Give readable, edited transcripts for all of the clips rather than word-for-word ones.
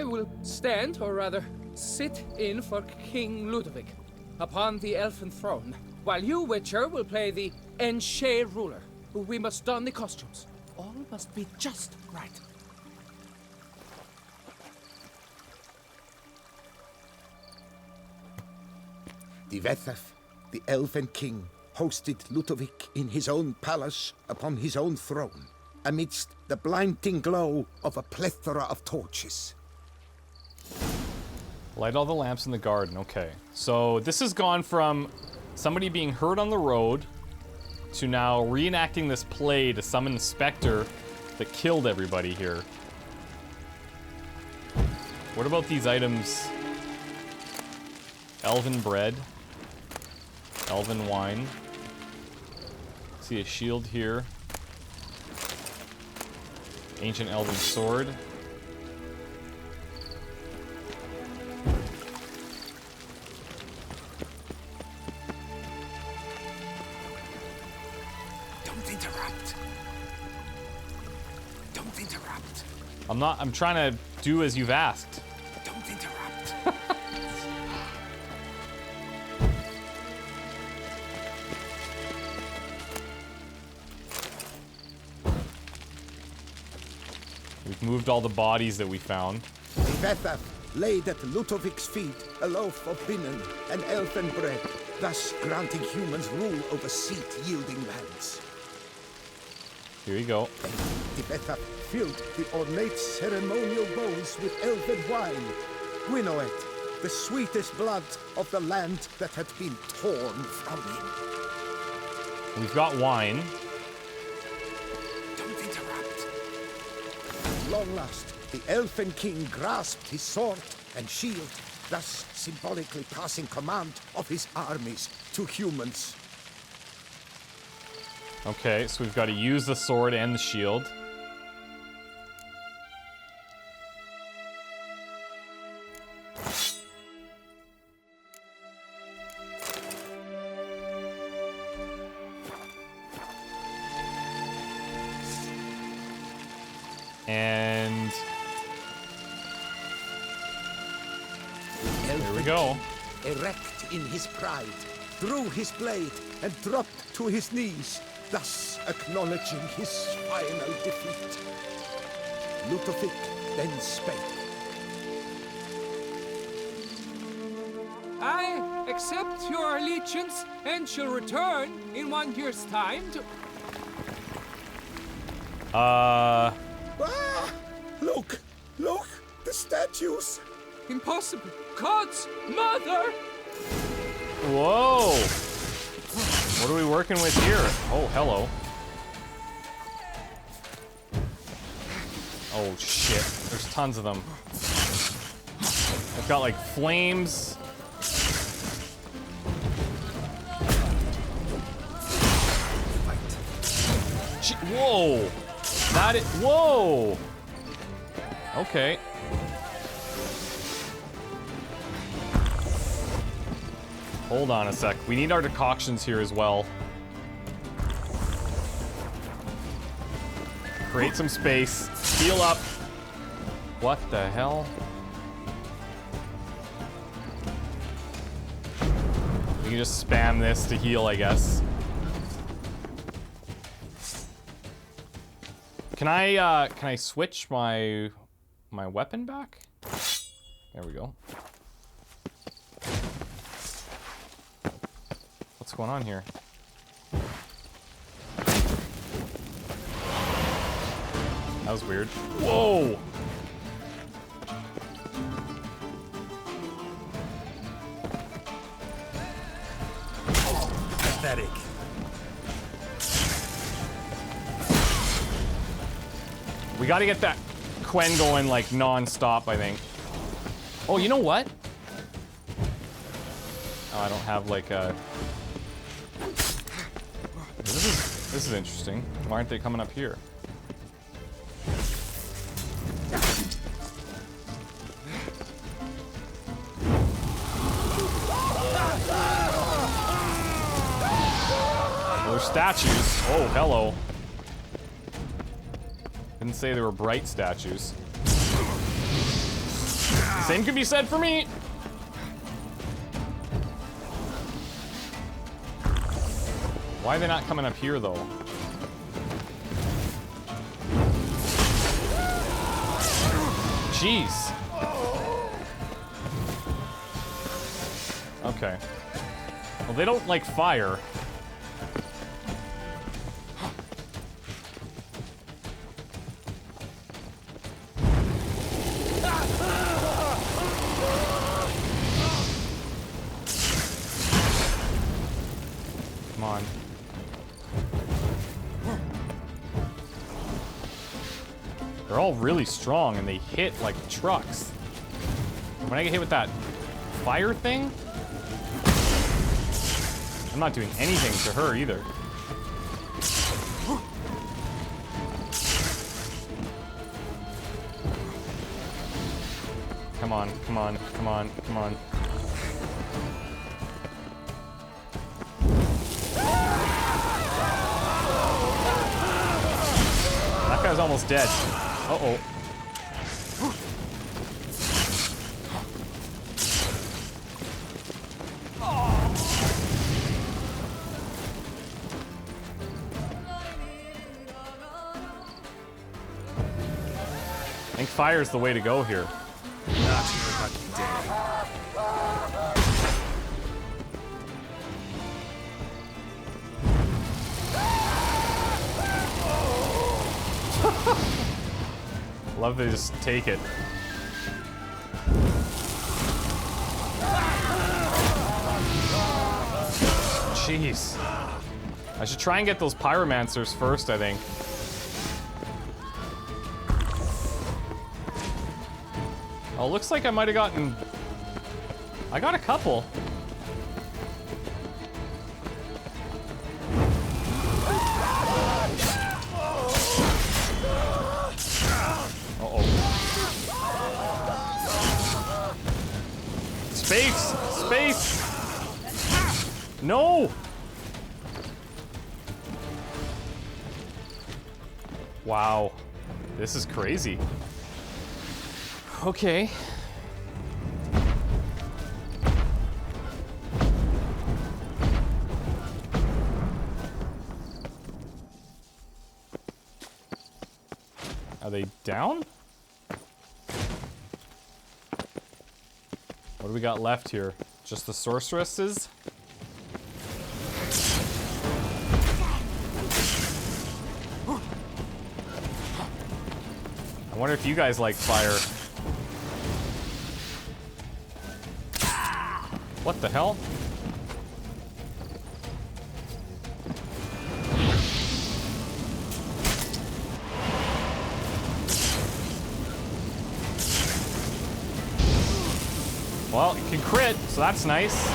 will stand, or rather, sit in for King Ludovic upon the elfin throne, while you, Witcher, will play the Enche ruler. We must don the costumes. All must be just right. The Vethaf, the elven king, hosted Ludovic in his own palace upon his own throne, amidst the blinding glow of a plethora of torches. Light all the lamps in the garden, okay. So this has gone from somebody being hurt on the road to now reenacting this play to summon the specter that killed everybody here. What about these items? Elven bread. Elven wine. See a shield here. Ancient elven sword. Don't interrupt. Don't interrupt. I'm trying to do as you've asked. Don't interrupt. We've moved all the bodies that we found. The Vethaf laid at Ludovic's feet a loaf of binnen and elfin bread, thus granting humans rule over seat-yielding lands. Here you go. The Vethaf filled the ornate ceremonial bowls with elfin wine, Gwinoet, the sweetest blood of the land that had been torn from him. We've got wine. Don't interrupt. At long last, the elfin king grasped his sword and shield, thus symbolically passing command of his armies to humans. Okay, so we've got to use the sword and the shield. And here we go. Erect in his pride, drew his blade and dropped to his knees, thus acknowledging his final defeat. Ludovic then spake. I accept your allegiance and shall return in 1 year's time to... Ah! Look! Look! The statues! Impossible! God's mother! Whoa! What are we working with here? Oh, hello. Oh, shit. There's tons of them. I've got, like, flames. Whoa! That is... Whoa! Okay. Hold on a sec. We need our decoctions here as well. Create some space. Heal up. What the hell? We can just spam this to heal, I guess. Can I switch my weapon back? There we go. What's going on here? That was weird. Whoa! Pathetic. We gotta get that Quen going like non-stop, I think. Oh, you know what? Oh, I don't have like a... This is interesting. Why aren't they coming up here? They're statues. Oh, hello. Didn't say they were bright statues. Same can be said for me. Why are they not coming up here, though? Jeez. Okay. Well, they don't like fire. Come on. They're all really strong and they hit like trucks. When I get hit with that fire thing, I'm not doing anything to her either. Come on, come on, come on, come on. That guy's almost dead. Uh-oh. I think fire's the way to go here. Not your lucky day. Love they just take it. Jeez. I should try and get those pyromancers first, I think. Oh, looks like I might have gotten... I got a couple. Uh-oh. Space! Space! No! Wow. This is crazy. Okay. Are they down? What do we got left here? Just the sorceresses? I wonder if you guys like fire. What the hell? Well, it can crit, so that's nice.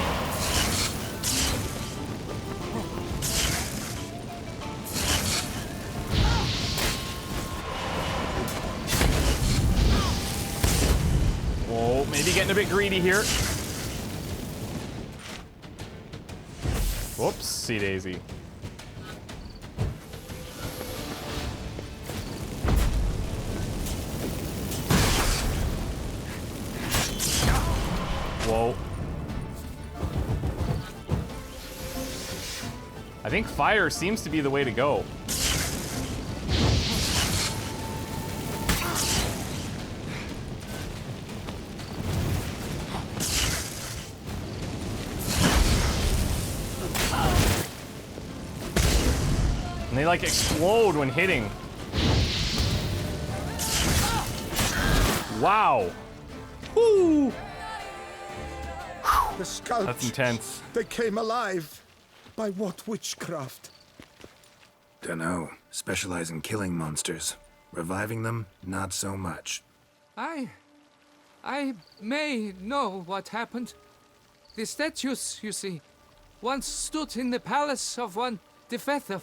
Whoa, maybe getting a bit greedy here. Whoopsie daisy. Whoa. I think fire seems to be the way to go. And they like explode when hitting. Wow. Whoo! The scouts. That's intense. They came alive. By what witchcraft? Dunno. Specialize in killing monsters. Reviving them, not so much. I may know what happened. The statues, you see, once stood in the palace of one Defethov.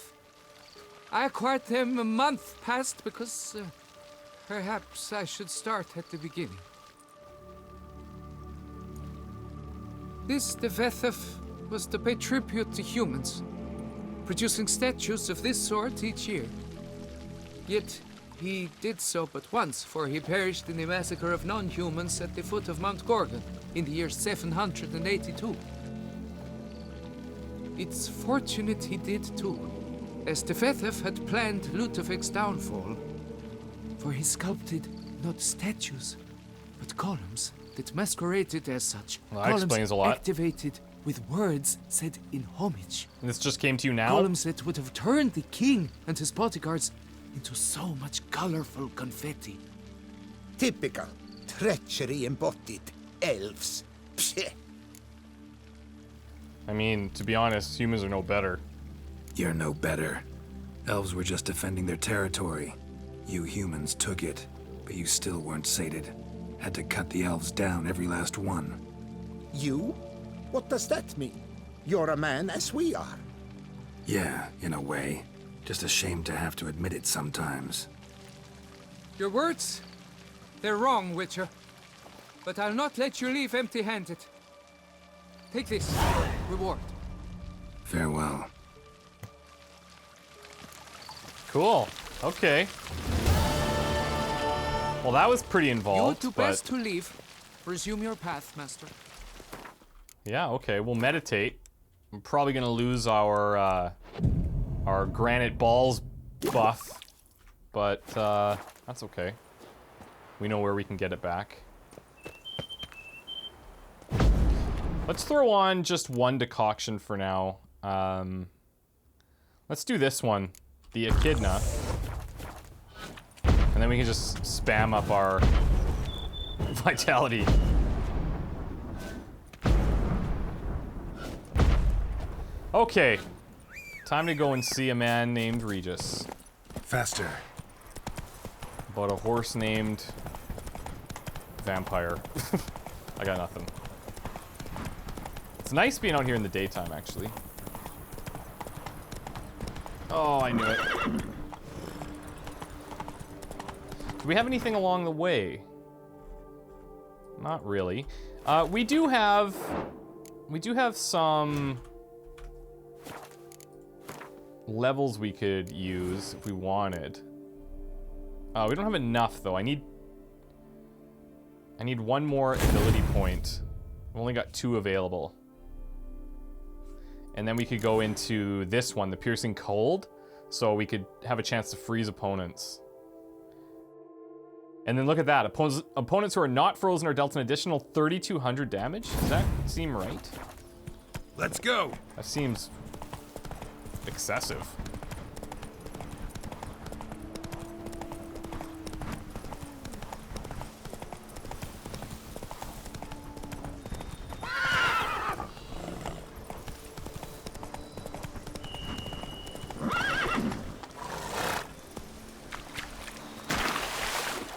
I acquired them a month past because perhaps I should start at the beginning. This Defethov was to pay tribute to humans, producing statues of this sort each year. Yet, He did so but once, for he perished in the massacre of non-humans at the foot of Mount Gorgon in the year 782. It's fortunate he did too, as Tefethef had planned Ludovic's downfall, for he sculpted not statues, but golems that masqueraded as such. Well, that explains a lot. Activated with words said in homage. And this just came to you now? Golems that would have turned the king and his bodyguards into so much colorful confetti. Typical. Treachery embodied. Elves. Psheh. I mean, to be honest, humans are no better. You're no better. Elves were just defending their territory. You humans took it, but you still weren't sated. Had to cut the elves down, every last one. You? What does that mean? You're a man as we are. Yeah, in a way. Just ashamed to have to admit it sometimes. Your words? They're wrong, Witcher. But I'll not let you leave empty-handed. Take this. Reward. Farewell. Cool. Okay. Well, that was pretty involved, You would do but... best to leave. Resume your path, Master. Yeah, okay. We'll meditate. I'm probably gonna lose our granite balls buff, but that's okay. We know where we can get it back. Let's throw on just one decoction for now. Let's do this one, the echidna. And then we can just spam up our vitality. Okay. Time to go and see a man named Regis. Faster. About a horse named... Vampire. I got nothing. It's nice being out here in the daytime, actually. Oh, I knew it. Do we have anything along the way? Not really. We do have some levels we could use if we wanted. We don't have enough though. I need one more ability point. I've only got 2 available. And then we could go into this one, the Piercing Cold, so we could have a chance to freeze opponents. And then look at that. Opponents who are not frozen are dealt an additional 3,200 damage. Does that seem right? Let's go. That seems excessive.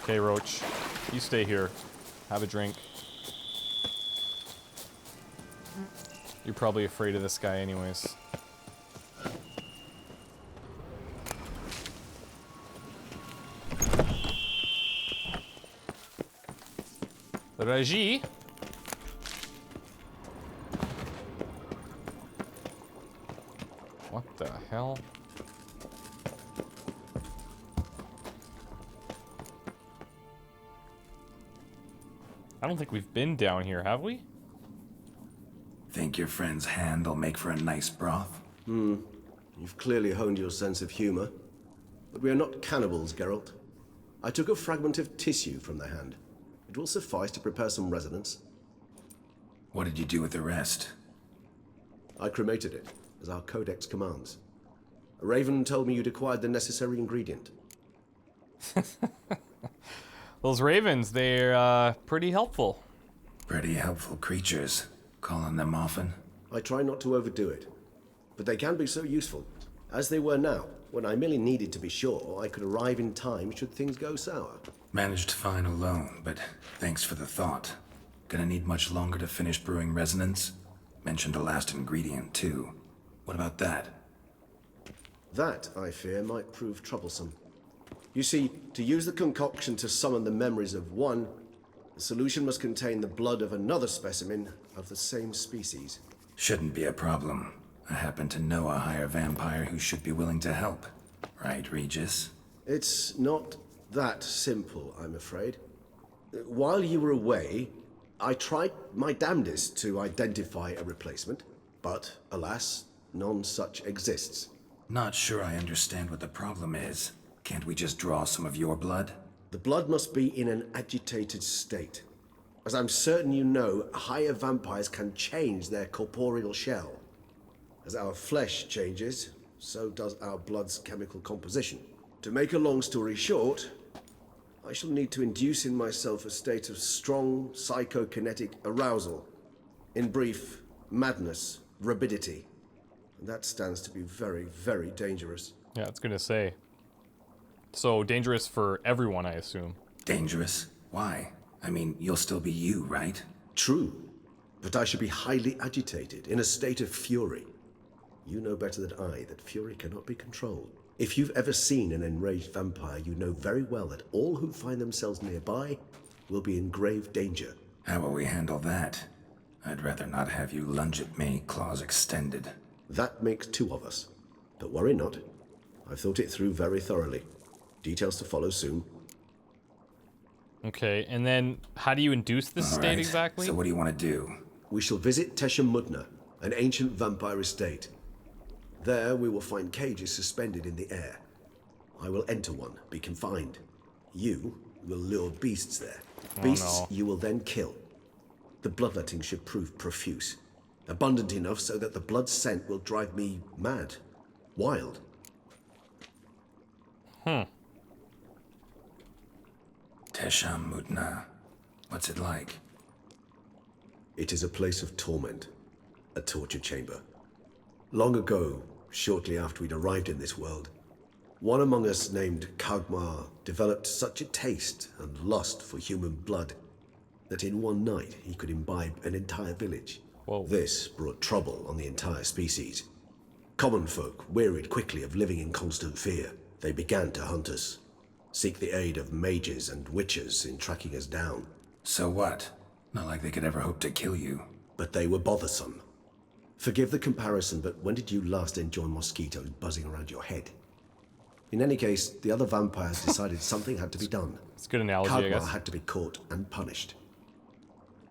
Okay, Roach, you stay here. Have a drink. You're probably afraid of this guy anyways. Raji. What the hell? I don't think we've been down here, have we? Think your friend's hand will make for a nice broth? You've clearly honed your sense of humor. But we are not cannibals, Geralt. I took a fragment of tissue from the hand. It will suffice to prepare some resonance. What did you do with the rest? I cremated it, as our codex commands. A raven told me you'd acquired the necessary ingredient. Those ravens, they're pretty helpful. Pretty helpful creatures. Calling them often? I try not to overdo it. But they can be so useful, as they were now, when I merely needed to be sure I could arrive in time should things go sour. Managed fine alone, but thanks for the thought. Gonna need much longer to finish brewing resonance? Mentioned the last ingredient, too. What about that? That, I fear, might prove troublesome. You see, to use the concoction to summon the memories of one, the solution must contain the blood of another specimen of the same species. Shouldn't be a problem. I happen to know a higher vampire who should be willing to help. Right, Regis? It's not that simple, I'm afraid. While you were away, I tried my damnedest to identify a replacement, but alas, none such exists. Not sure I understand what the problem is. Can't we just draw some of your blood? The blood must be in an agitated state. As I'm certain you know, higher vampires can change their corporeal shell. As our flesh changes, so does our blood's chemical composition. To make a long story short, I shall need to induce in myself a state of strong psychokinetic arousal. In brief, madness, rabidity. And that stands to be very, very dangerous. Yeah, it's gonna say. So dangerous for everyone, I assume. Dangerous? Why? I mean, you'll still be you, right? True, but I should be highly agitated, in a state of fury. You know better than I that fury cannot be controlled. If you've ever seen an enraged vampire, you know very well that all who find themselves nearby will be in grave danger. How will we handle that? I'd rather not have you lunge at me, claws extended. That makes two of us. But worry not. I've thought it through very thoroughly. Details to follow soon. Okay, and then how do you induce this All state right. exactly? So what do you want to do? We shall visit MUTNA, an ancient vampire estate. There we will find cages suspended in the air. I will enter one, be confined. You will lure beasts there. Beasts no. you will then kill. The bloodletting should prove profuse. Abundant enough so that the blood scent will drive me mad. Wild. TESHAM MUTNA. What's it like? It is a place of torment. A torture chamber. Long ago, shortly after we'd arrived in this world, one among us named Kagmar developed such a taste and lust for human blood that in one night he could imbibe an entire village. Whoa. This brought trouble on the entire species. Common folk wearied quickly of living in constant fear. They began to hunt us, seek the aid of mages and witches in tracking us down. So what? Not like they could ever hope to kill you. But they were bothersome. Forgive the comparison, but when did you last enjoy mosquitoes buzzing around your head? In any case, the other vampires decided something had to be done. It's a good analogy, I Kagmar guess. had to be caught and punished.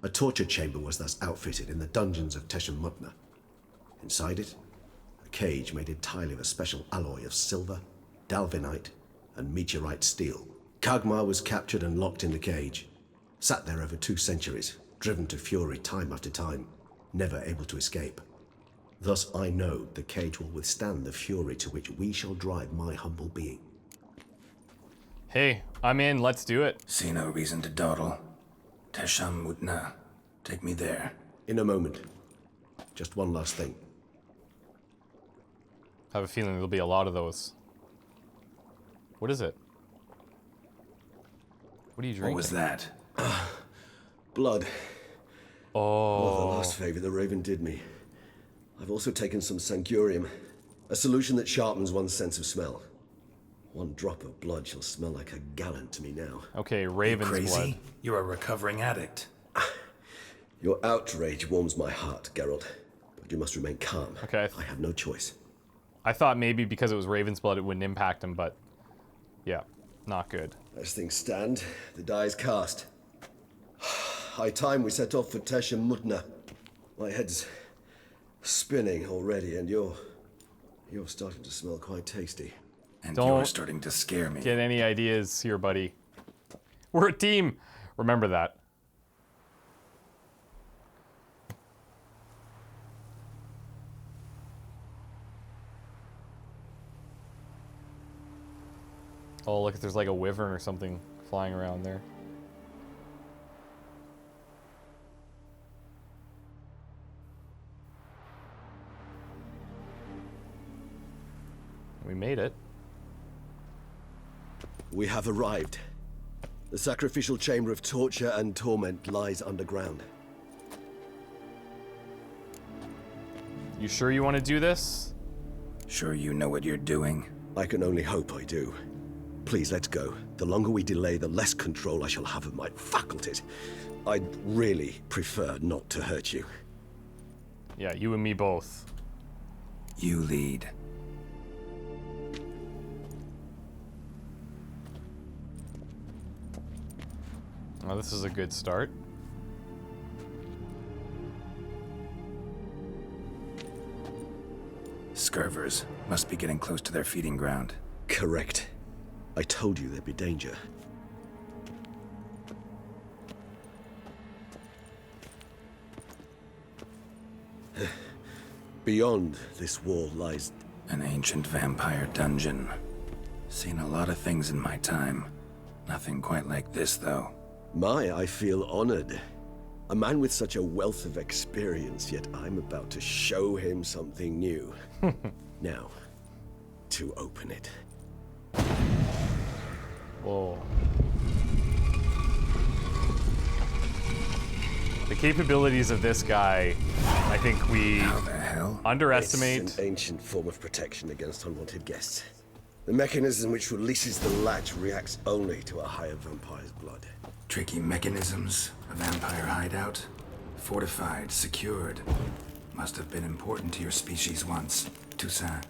A torture chamber was thus outfitted in the dungeons of TESHAM MUTNA. Inside it, a cage made entirely of a special alloy of silver, dalvinite, and meteorite steel. Kagmar was captured and locked in the cage. Sat there over 2 centuries, driven to fury time after time, never able to escape. Thus I know the cage will withstand the fury to which we shall drive my humble being. Hey, I'm in. Let's do it. See no reason to dawdle. TESHAM MUTNA. Take me there. In a moment. Just one last thing. I have a feeling there'll be a lot of those. What is it? What are you drinking? What was that? Blood. Oh. The last favor the Raven did me. I've also taken some Sancurium, a solution that sharpens one's sense of smell. One drop of blood shall smell like a gallon to me now. Okay, Raven's Crazy? blood. You're a recovering addict. Your outrage warms my heart, Geralt. But you must remain calm. Okay. I have no choice. I thought maybe because it was Raven's blood it wouldn't impact him, but yeah, not good. As things stand, the die is cast. High time we set off for TESHAM MUTNA. My head's spinning already, and you're starting to smell quite tasty. And Don't you're starting to scare me. Get any ideas here, buddy. We're a team. Remember that. Oh, look, there's like a wyvern or something flying around there. We made it. We have arrived. The sacrificial chamber of torture and torment lies underground. You sure you want to do this? Sure you know what you're doing? I can only hope I do. Please, let's go. The longer we delay, the less control I shall have of my faculties. I'd really prefer not to hurt you. Yeah, you and me both. You lead. Well, this is a good start. Scurvers must be getting close to their feeding ground. Correct. I told you there'd be danger. Beyond this wall lies... An ancient vampire dungeon. Seen a lot of things in my time. Nothing quite like this, though. I feel honored. A man with such a wealth of experience, yet I'm about to show him something new. Now, to open it. Whoa. The capabilities of this guy, I think we How the hell? underestimate. It's an ancient form of protection against unwanted guests. The mechanism which releases the latch reacts only to a higher vampire's blood. Tricky mechanisms, a vampire hideout. Fortified, secured. Must have been important to your species once, Toussaint.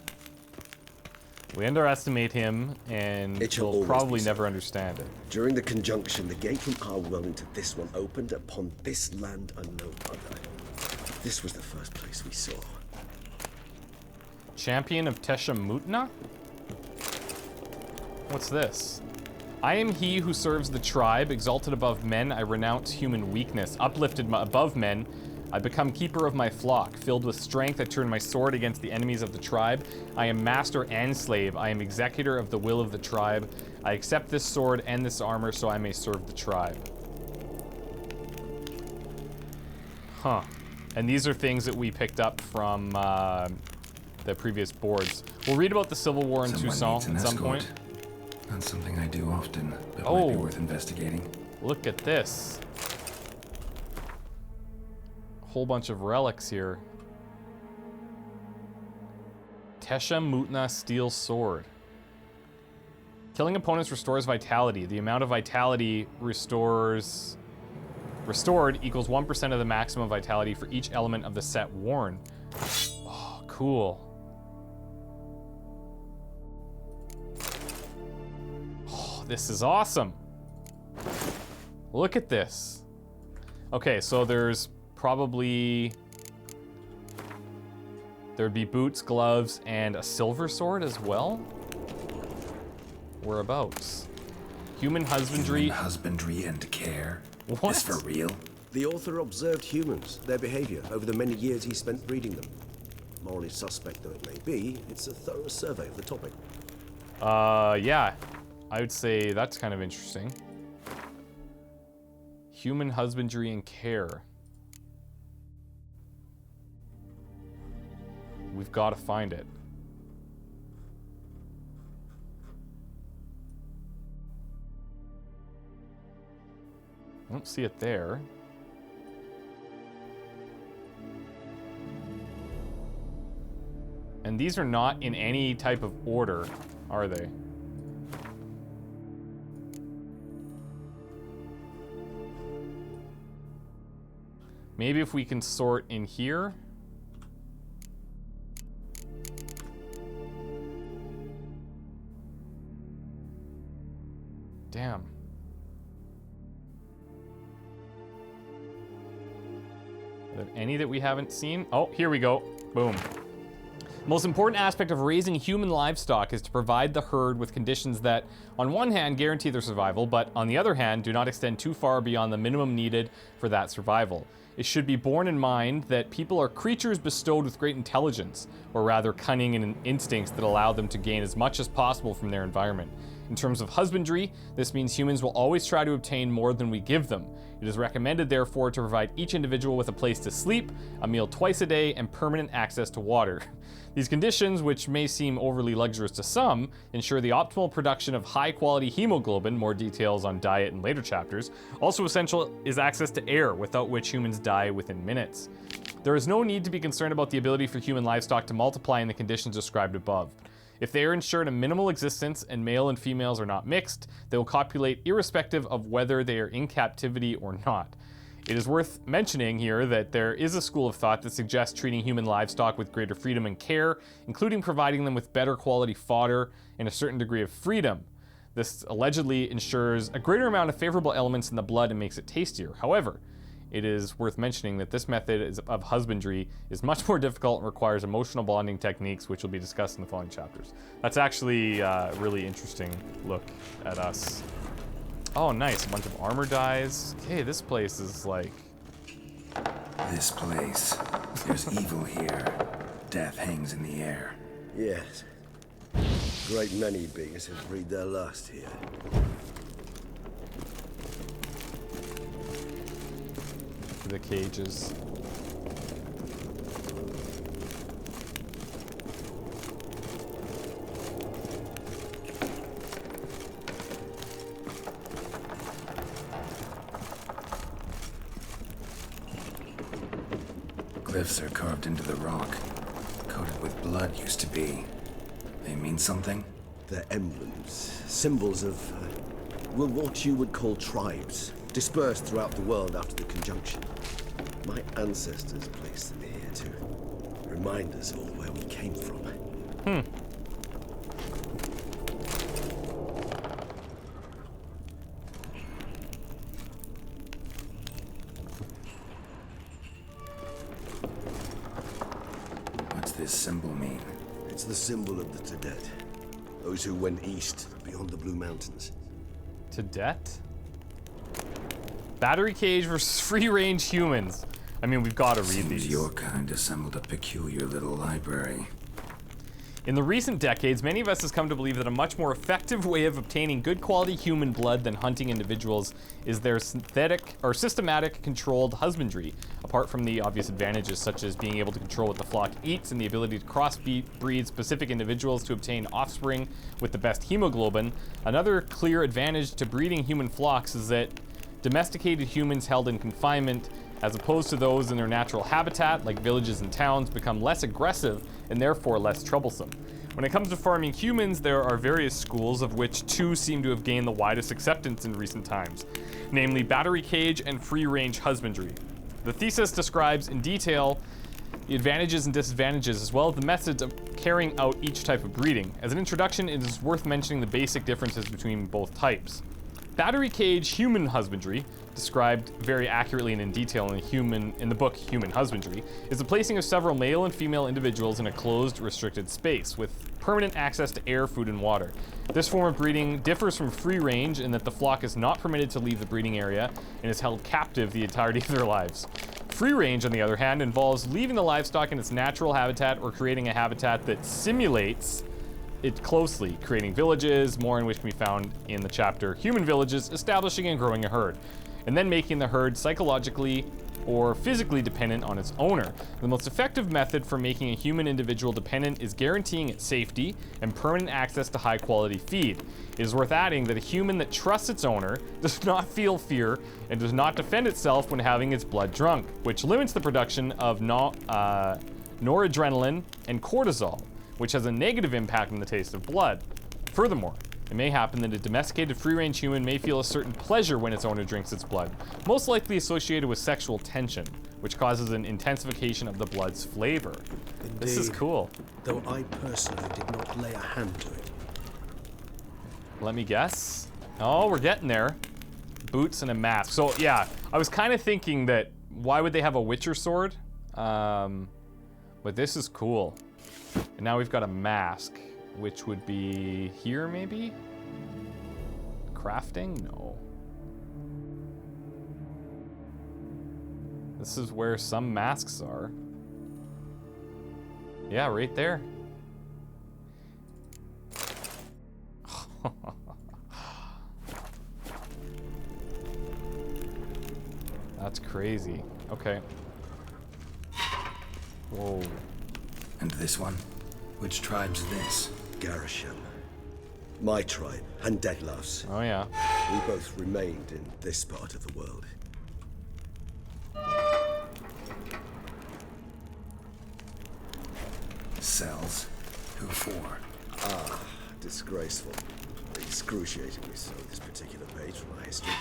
We underestimate him, and It shall we'll always probably be so. never understand it. During the conjunction, the gate from our well into this one opened upon this land and no other. This was the first place we saw. Champion of TESHAM MUTNA? What's this? I am he who serves the tribe. Exalted above men, I renounce human weakness. Uplifted above men, I become keeper of my flock. Filled with strength, I turn my sword against the enemies of the tribe. I am master and slave. I am executor of the will of the tribe. I accept this sword and this armor so I may serve the tribe. Huh. And these are things that we picked up from the previous boards. We'll read about the Civil War in Toussaint at some point. Not something I do often, but Oh. might be worth investigating. Look at this. Whole bunch of relics here. TESHAM MUTNA Steel Sword. Killing opponents restores vitality. The amount of vitality restored equals 1% of the maximum vitality for each element of the set worn. Oh, cool. Oh, this is awesome. Look at this. Okay, so there's probably... There'd be boots, gloves, and a silver sword as well? Whereabouts? Human husbandry. Human husbandry and care. What? Is for real? The author observed humans, their behavior, over the many years he spent breeding them. Morally suspect though it may be, it's a thorough survey of the topic. Yeah. I would say that's kind of interesting. Human husbandry and care. We've got to find it. I don't see it there. And these are not in any type of order, are they? Maybe if we can sort in here. Damn. Are there any that we haven't seen? Oh, here we go. Boom. The most important aspect of raising human livestock is to provide the herd with conditions that, on one hand, guarantee their survival, but on the other hand, do not extend too far beyond the minimum needed for that survival. It should be borne in mind that people are creatures bestowed with great intelligence, or rather cunning and instincts that allow them to gain as much as possible from their environment. In terms of husbandry, this means humans will always try to obtain more than we give them. It is recommended, therefore, to provide each individual with a place to sleep, a meal twice a day, and permanent access to water. These conditions, which may seem overly luxurious to some, ensure the optimal production of high-quality hemoglobin, more details on diet in later chapters. Also essential is access to air, without which humans die within minutes. There is no need to be concerned about the ability for human livestock to multiply in the conditions described above. If they are ensured a minimal existence and male and females are not mixed, they will copulate irrespective of whether they are in captivity or not. It is worth mentioning here that there is a school of thought that suggests treating human livestock with greater freedom and care, including providing them with better quality fodder and a certain degree of freedom. This allegedly ensures a greater amount of favorable elements in the blood and makes it tastier. However, it is worth mentioning that this method of husbandry is much more difficult and requires emotional bonding techniques, which will be discussed in the following chapters. That's actually a really interesting look at us. Oh, nice. A bunch of armor dies. Okay, this place is like... This place. There's evil here. Death hangs in the air. Yes. Great many beings have breathed their last here. The cages. Glyphs are carved into the rock. Coated with blood used to be. They mean something? They're emblems, symbols of, well, what you would call tribes, dispersed throughout the world after the conjunction. My ancestors placed them here to remind us all where we came from. What's this symbol mean? It's the symbol of the Tedet, those who went east beyond the Blue Mountains. Tedet? Battery cage versus free-range humans. I mean, we've got to read Seems these. your kind assembled a peculiar little library. In the recent decades, many of us has come to believe that a much more effective way of obtaining good quality human blood than hunting individuals is their synthetic or systematic controlled husbandry. Apart from the obvious advantages such as being able to control what the flock eats and the ability to crossbreed specific individuals to obtain offspring with the best hemoglobin, another clear advantage to breeding human flocks is that domesticated humans held in confinement, as opposed to those in their natural habitat, like villages and towns, become less aggressive and therefore less troublesome. When it comes to farming humans, there are various schools, of which two seem to have gained the widest acceptance in recent times, namely battery cage and free-range husbandry. The thesis describes in detail the advantages and disadvantages, as well as the methods of carrying out each type of breeding. As an introduction, it is worth mentioning the basic differences between both types. Battery cage human husbandry, described very accurately and in detail in the book Human Husbandry, is the placing of several male and female individuals in a closed, restricted space with permanent access to air, food, and water. This form of breeding differs from free range in that the flock is not permitted to leave the breeding area and is held captive the entirety of their lives. Free range, on the other hand, involves leaving the livestock in its natural habitat or creating a habitat that simulates it closely, creating villages, more in which can be found in the chapter Human Villages, establishing and growing a herd, and then making the herd psychologically or physically dependent on its owner. The most effective method for making a human individual dependent is guaranteeing its safety and permanent access to high quality feed. It is worth adding that a human that trusts its owner does not feel fear and does not defend itself when having its blood drunk, which limits the production of noradrenaline and cortisol, which has a negative impact on the taste of blood. Furthermore, it may happen that a domesticated free-range human may feel a certain pleasure when its owner drinks its blood, most likely associated with sexual tension, which causes an intensification of the blood's flavor. Indeed, this is cool. Though I personally did not lay a hand to it. Let me guess. Oh, we're getting there. Boots and a mask. So yeah, I was kind of thinking that why would they have a Witcher sword? But this is cool. And now we've got a mask, which would be here maybe? Crafting? No. This is where some masks are. Yeah, right there. That's crazy. Okay. Whoa. And this one? Which tribe's this? Garisham. My tribe, and Deadlouse. Oh yeah. We both remained in this part of the world. Cells? Who for? Ah, disgraceful. Excruciatingly so, this particular page from my history.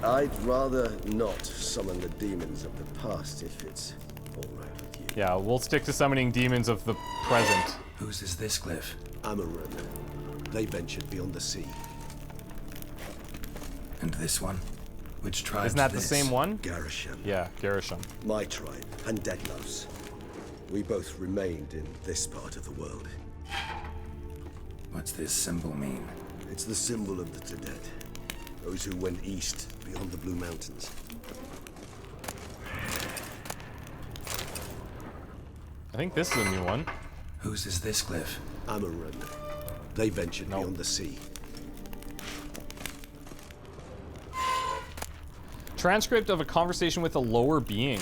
I'd rather not summon the demons of the past if it's all right with you. Yeah, we'll stick to summoning demons of the present. Whose is this glyph? Amaran. They ventured beyond the sea. And this one? Which tribe? Isn't that the same one? Garisham. Yeah, Gerisham. My tribe, and Deadlove's. We both remained in this part of the world. What's this symbol mean? It's the symbol of the Tedet. Those who went east, beyond the Blue Mountains. I think this is a new one. Whose is this cliff? Amarun. They ventured beyond the sea. Transcript of a conversation with a lower being.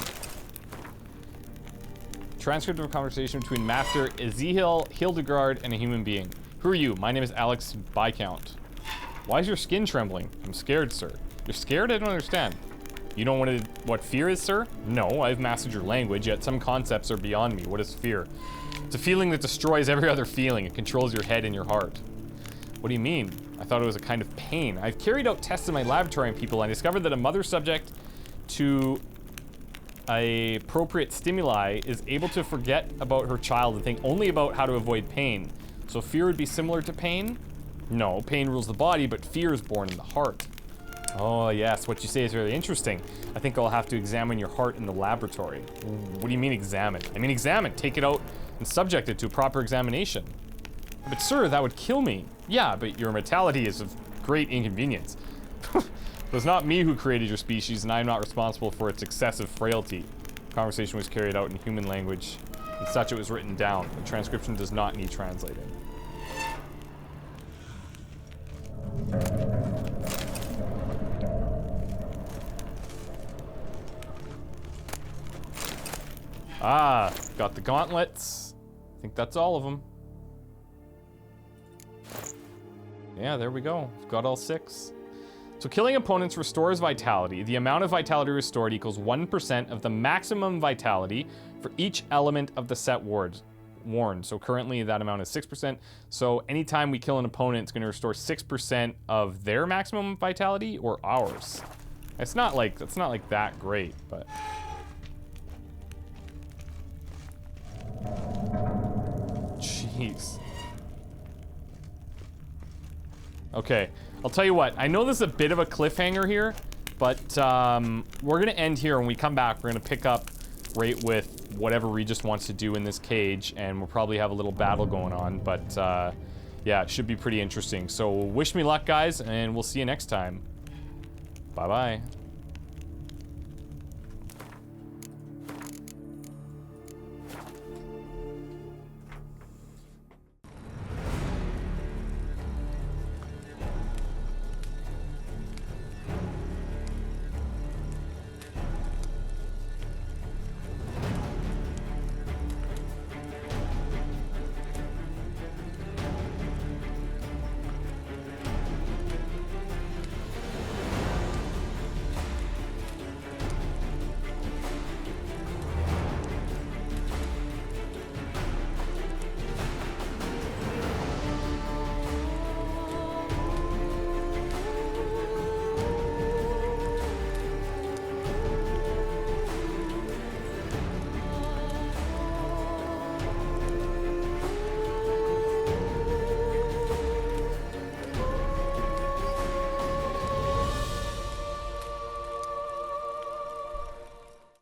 Transcript of a conversation between Master Ezekiel, Hildegard, and a human being. Who are you? My name is Alex Viscount. Why is your skin trembling? I'm scared, sir. You're scared? I don't understand. You don't want what fear is, sir? No, I've mastered your language, yet some concepts are beyond me. What is fear? It's a feeling that destroys every other feeling. It controls your head and your heart. What do you mean? I thought it was a kind of pain. I've carried out tests in my laboratory on people and I discovered that a mother subject to a appropriate stimuli is able to forget about her child and think only about how to avoid pain. So fear would be similar to pain? No, pain rules the body, but fear is born in the heart. Oh yes, what you say is really interesting. I think I'll have to examine your heart in the laboratory. What do you mean examine? I mean examine, take it out and subject it to a proper examination. But sir, that would kill me. Yeah, but your mortality is of great inconvenience. It was not me who created your species, and I am not responsible for its excessive frailty. The conversation was carried out in human language, and such it was written down. The transcription does not need translating. Ah, got the gauntlets. I think that's all of them. Yeah, there we go. We've got all 6. So killing opponents restores vitality. The amount of vitality restored equals 1% of the maximum vitality for each element of the set worn. So currently that amount is 6%. So anytime we kill an opponent, it's going to restore 6% of their maximum vitality or ours. It's not like that great, but jeez. Okay, I'll tell you what, I know this is a bit of a cliffhanger here, but we're gonna end here. When we come back, we're gonna pick up right with whatever Regis wants to do in this cage, and we'll probably have a little battle going on, but yeah, it should be pretty interesting. So wish me luck, guys, and we'll see you next time. Bye-bye.